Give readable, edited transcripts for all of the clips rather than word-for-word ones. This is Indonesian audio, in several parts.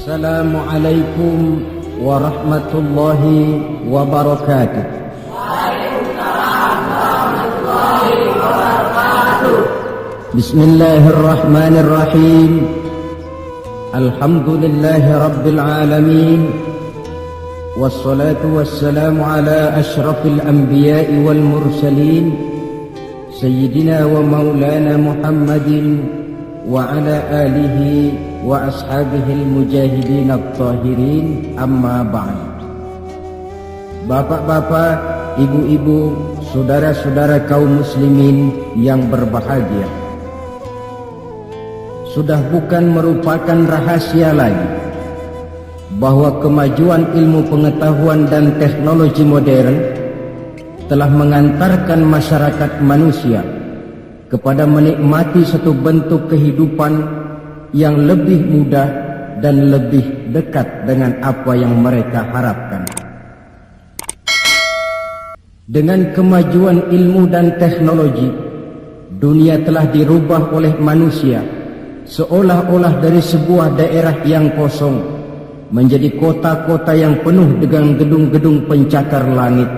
Assalamualaikum warahmatullahi wabarakatuh. Waalaikumsalam warahmatullahi wabarakatuh. Bismillahirrahmanirrahim. Alhamdulillahi rabbil alamin. Wassalatu wassalamu ala ashrafil anbiya'i wal mursalin Sayyidina wa maulana Muhammadin wa ala alihi wa ashabihil mujahidin at-tahirin, amma ba'd. Bapak-bapak, ibu-ibu, saudara-saudara kaum muslimin yang berbahagia, sudah bukan merupakan rahasia lagi bahwa kemajuan ilmu pengetahuan dan teknologi modern telah mengantarkan masyarakat manusia kepada menikmati satu bentuk kehidupan yang lebih mudah dan lebih dekat dengan apa yang mereka harapkan. Dengan kemajuan ilmu dan teknologi, dunia telah dirubah oleh manusia seolah-olah dari sebuah daerah yang kosong menjadi kota-kota yang penuh dengan gedung-gedung pencakar langit.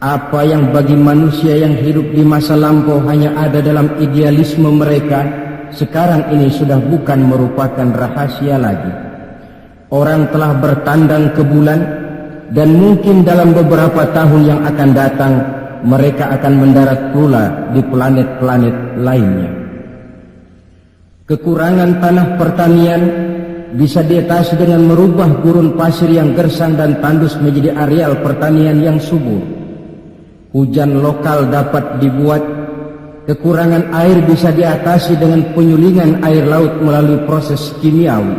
Apa yang bagi manusia yang hidup di masa lampau hanya ada dalam idealisme mereka, sekarang ini sudah bukan merupakan rahasia lagi. Orang telah bertandang ke bulan, dan mungkin dalam beberapa tahun yang akan datang mereka akan mendarat pula di planet-planet lainnya. Kekurangan tanah pertanian bisa diatasi dengan merubah gurun pasir yang gersang dan tandus menjadi areal pertanian yang subur. Hujan lokal dapat dibuat. Kekurangan air bisa diatasi dengan penyulingan air laut melalui proses kimiawi.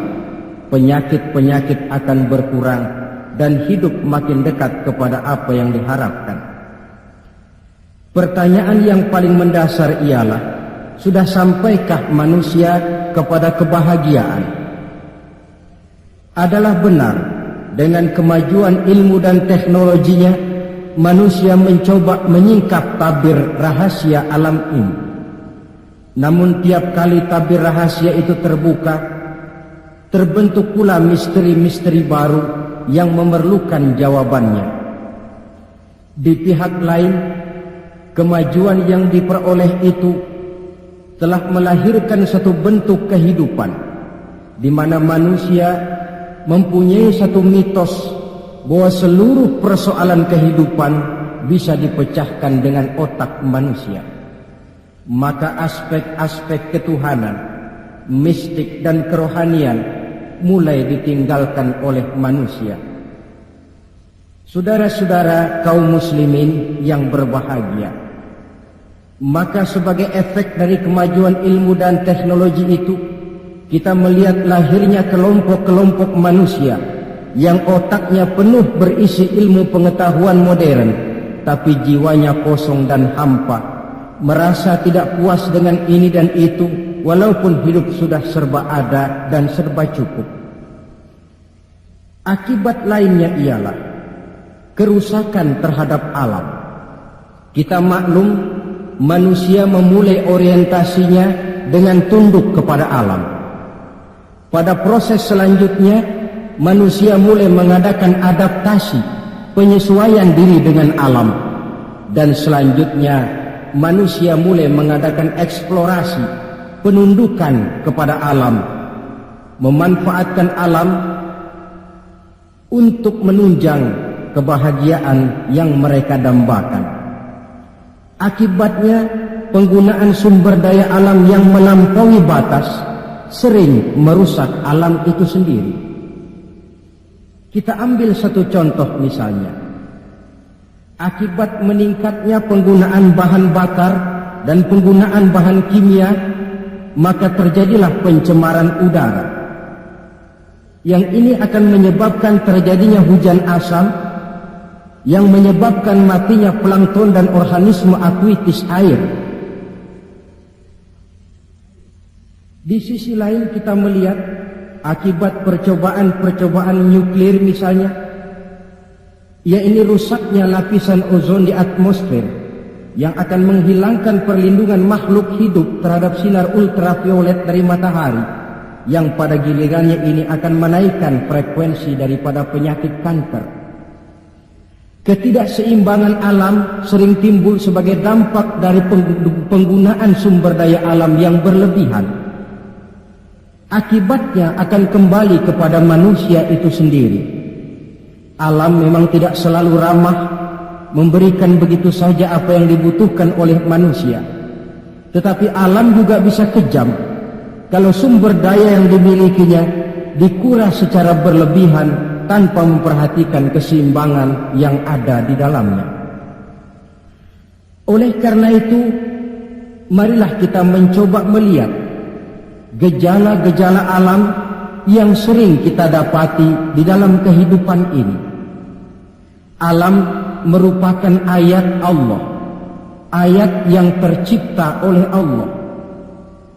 Penyakit-penyakit akan berkurang dan hidup makin dekat kepada apa yang diharapkan. Pertanyaan yang paling mendasar ialah, sudah sampaikah manusia kepada kebahagiaan? Adalah benar, dengan kemajuan ilmu dan teknologinya, manusia mencoba menyingkap tabir rahasia alam ini. Namun tiap kali tabir rahasia itu terbuka, terbentuk pula misteri-misteri baru yang memerlukan jawabannya. Di pihak lain, kemajuan yang diperoleh itu telah melahirkan satu bentuk kehidupan di mana manusia mempunyai satu mitos bahwa seluruh persoalan kehidupan bisa dipecahkan dengan otak manusia. Maka aspek-aspek ketuhanan, mistik dan kerohanian mulai ditinggalkan oleh manusia. Saudara-saudara kaum muslimin yang berbahagia, maka sebagai efek dari kemajuan ilmu dan teknologi itu, kita melihat lahirnya kelompok-kelompok manusia yang otaknya penuh berisi ilmu pengetahuan modern, tapi jiwanya kosong dan hampa, merasa tidak puas dengan ini dan itu, walaupun hidup sudah serba ada dan serba cukup. Akibat lainnya ialah kerusakan terhadap alam. Kita maklum, manusia memulai orientasinya dengan tunduk kepada alam. Pada proses selanjutnya, manusia mulai mengadakan adaptasi, penyesuaian diri dengan alam. Dan selanjutnya manusia mulai mengadakan eksplorasi, penundukan kepada alam, memanfaatkan alam untuk menunjang kebahagiaan yang mereka dambakan. Akibatnya, penggunaan sumber daya alam yang melampaui batas sering merusak alam itu sendiri. Kita ambil satu contoh misalnya. Akibat meningkatnya penggunaan bahan bakar dan penggunaan bahan kimia, maka terjadilah pencemaran udara. Yang ini akan menyebabkan terjadinya hujan asam, yang menyebabkan matinya plankton dan organisme akuatis air. Di sisi lain kita melihat akibat percobaan-percobaan nuklir misalnya, yaitu rusaknya lapisan ozon di atmosfer yang akan menghilangkan perlindungan makhluk hidup terhadap sinar ultraviolet dari matahari, yang pada gilirannya ini akan menaikkan frekuensi daripada penyakit kanker. Ketidakseimbangan alam sering timbul sebagai dampak dari penggunaan sumber daya alam yang berlebihan. Akibatnya akan kembali kepada manusia itu sendiri. Alam memang tidak selalu ramah, memberikan begitu saja apa yang dibutuhkan oleh manusia. Tetapi alam juga bisa kejam kalau sumber daya yang dimilikinya dikuras secara berlebihan tanpa memperhatikan keseimbangan yang ada di dalamnya. Oleh karena itu, marilah kita mencoba melihat gejala-gejala alam yang sering kita dapati di dalam kehidupan ini. Alam merupakan ayat Allah, ayat yang tercipta oleh Allah.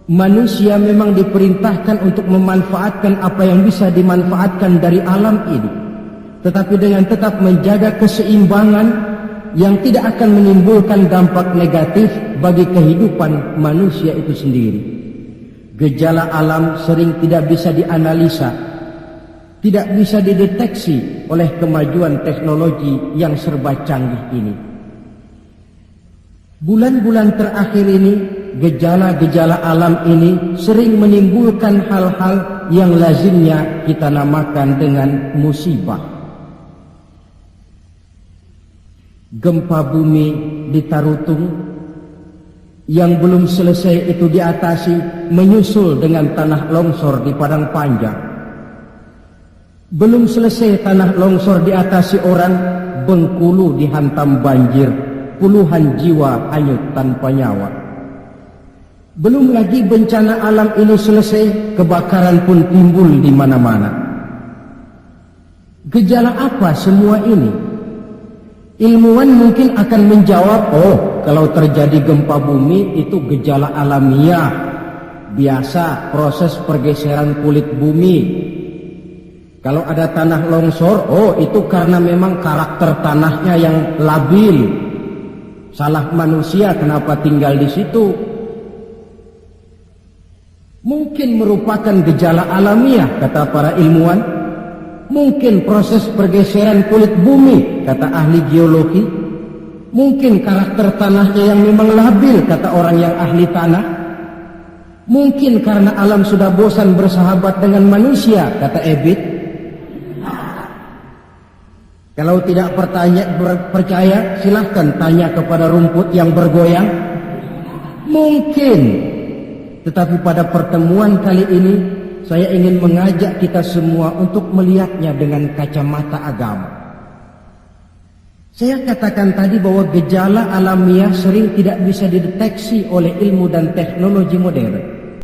Manusia memang diperintahkan untuk memanfaatkan apa yang bisa dimanfaatkan dari alam ini, tetapi dengan tetap menjaga keseimbangan yang tidak akan menimbulkan dampak negatif bagi kehidupan manusia itu sendiri. Gejala alam sering tidak bisa dianalisa, tidak bisa dideteksi oleh kemajuan teknologi yang serba canggih ini. Bulan-bulan terakhir ini, gejala-gejala alam ini sering menimbulkan hal-hal yang lazimnya kita namakan dengan musibah. Gempa bumi di Tarutung yang belum selesai itu diatasi, menyusul dengan tanah longsor di Padang Panjang. Belum selesai tanah longsor diatasi orang, Bengkulu dihantam banjir, puluhan jiwa hanyut tanpa nyawa. Belum lagi bencana alam ini selesai, kebakaran pun timbul di mana-mana. Gejala apa semua ini? Ilmuwan mungkin akan menjawab, oh, kalau terjadi gempa bumi itu gejala alamiah, biasa proses pergeseran kulit bumi. Kalau ada tanah longsor, oh itu karena memang karakter tanahnya yang labil. Salah manusia kenapa tinggal di situ. Mungkin merupakan gejala alamiah, kata para ilmuwan. Mungkin proses pergeseran kulit bumi, kata ahli geologi. Mungkin karakter tanahnya yang memang labil, kata orang yang ahli tanah. Mungkin karena alam sudah bosan bersahabat dengan manusia, kata Ebit. Kalau tidak percaya, silahkan tanya kepada rumput yang bergoyang. Mungkin. Tetapi pada pertemuan kali ini, saya ingin mengajak kita semua untuk melihatnya dengan kacamata agama. Saya katakan tadi bahwa gejala alamiah sering tidak bisa dideteksi oleh ilmu dan teknologi modern.